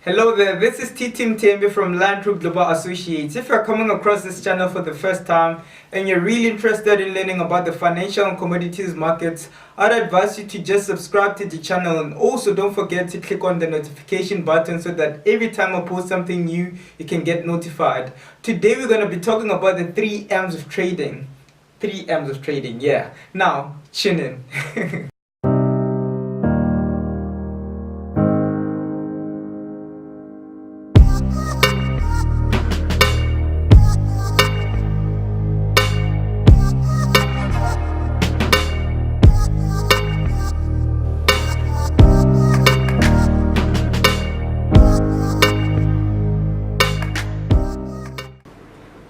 Hello there, this is T-Tim Tembe from Land Group Global Associates. If you're coming across this channel for the first time and you're really interested in learning about the financial and commodities markets, I'd advise you to just subscribe to the channel, and also don't forget to click on the notification button so that every time I post something new, you can get notified. Today we're going to be talking about the 3 M's of trading. 3 M's of trading, yeah. Now, tune in.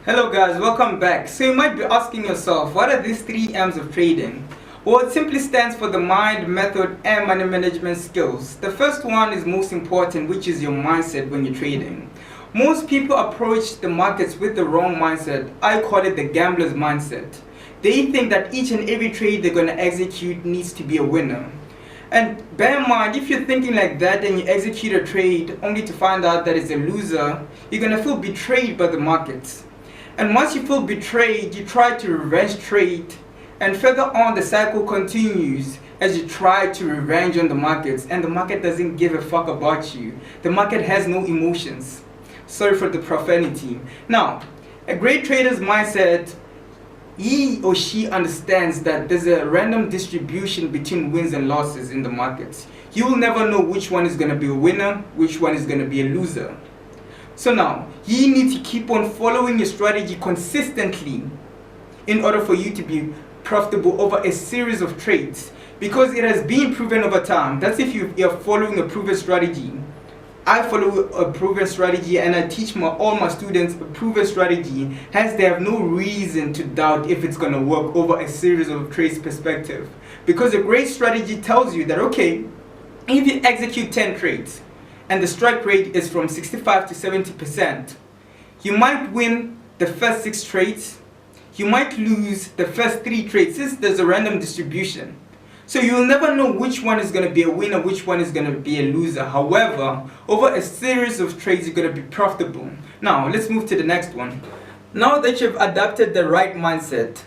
Hello guys, welcome back. So you might be asking yourself, what are these 3 M's of trading? Well, it simply stands for the mind, method, and money management skills. The first one is most important, which is your mindset when you're trading. Most people approach the markets with the wrong mindset. I call it the gambler's mindset. They think that each and every trade they're going to execute needs to be a winner. And bear in mind, if you're thinking like that and you execute a trade only to find out that it's a loser, you're going to feel betrayed by the markets. And once you feel betrayed, you try to revenge trade, and further on the cycle continues as you try to revenge on the markets, and the market doesn't give a fuck about you. The market has no emotions. Sorry for the profanity. Now, a great trader's mindset, he or she understands that there's a random distribution between wins and losses in the markets. You will never know which one is going to be a winner, which one is going to be a loser. So now, you need to keep on following your strategy consistently in order for you to be profitable over a series of trades, because it has been proven over time. That's if you are following a proven strategy. I follow a proven strategy, and I teach all my students a proven strategy, hence they have no reason to doubt if it's going to work over a series of trades perspective. Because a great strategy tells you that, okay, if you execute 10 trades, and the strike rate is from 65 to 70%. You might win the first 6 trades, you might lose the first 3 trades, since there's a random distribution. So you'll never know which one is going to be a winner, which one is going to be a loser. However, over a series of trades, you're going to be profitable. Now, let's move to the next one. Now that you've adapted the right mindset,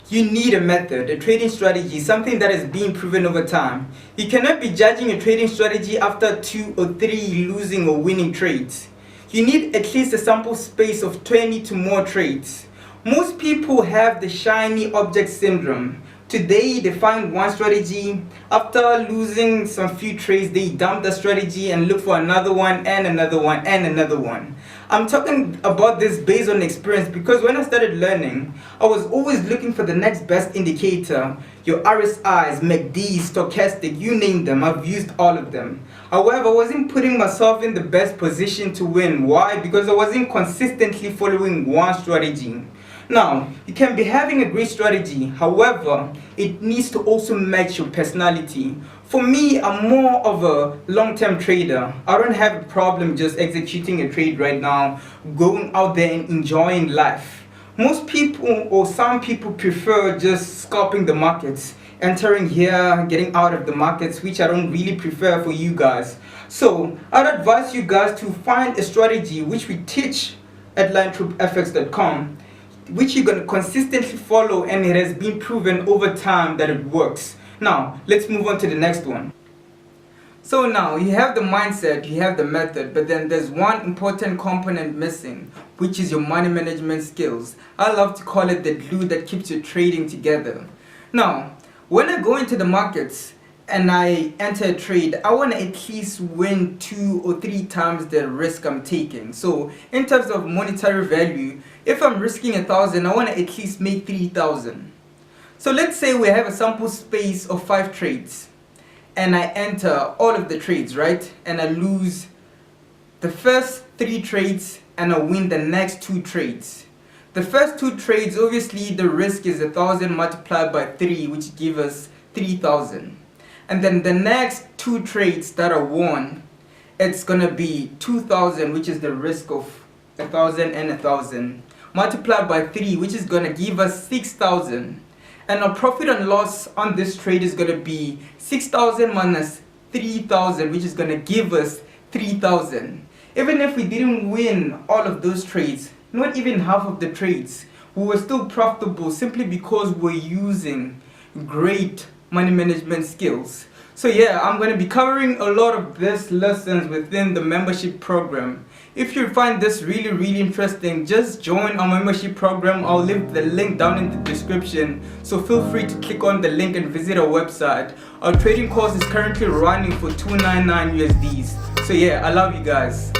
you need a method, a trading strategy, something that is being proven over time. You cannot be judging a trading strategy after 2 or 3 losing or winning trades. You need at least a sample space of 20 to more trades. Most people have the shiny object syndrome. Today they find one strategy, after losing some few trades they dump the strategy and look for another one and another one and another one. I'm talking about this based on experience, because when I started learning, I was always looking for the next best indicator. Your RSIs, MACDs, stochastic, you name them, I've used all of them. However, I wasn't putting myself in the best position to win. Why? Because I wasn't consistently following one strategy. Now, you can be having a great strategy, however, it needs to also match your personality. For me, I'm more of a long-term trader. I don't have a problem just executing a trade right now, going out there and enjoying life. Most people, or some people, prefer just scalping the markets, entering here, getting out of the markets, which I don't really prefer for you guys. So, I'd advise you guys to find a strategy which we teach at LineTroopFX.com, which you're going to consistently follow, and it has been proven over time that it works. Now, let's move on to the next one. So now, you have the mindset, you have the method, but then there's one important component missing, which is your money management skills. I love to call it the glue that keeps your trading together. Now, when I go into the markets and I enter a trade, I want to at least win 2 or 3 times the risk I'm taking. So in terms of monetary value, if I'm risking 1,000, I want to at least make 3,000. So let's say we have a sample space of 5 trades, and I enter all of the trades, right? And I lose the first 3 trades and I win the next 2 trades. The first 2 trades, obviously the risk is 1,000 multiplied by 3, which gives us 3,000. And then the next 2 trades that are won, it's gonna be 2,000, which is the risk of 1,000 and 1,000, multiplied by 3, which is gonna give us 6,000. And our profit and loss on this trade is gonna be 6,000 minus 3,000, which is gonna give us 3,000. Even if we didn't win all of those trades, not even half of the trades, we were still profitable simply because we're using great money management skills. So yeah, I'm going to be covering a lot of these lessons within the membership program. If you find this really interesting, just join our membership program. I'll leave the link down in the description, so feel free to click on the link and visit our website. Our trading course is currently running for $299 USDs. So yeah, I love you guys.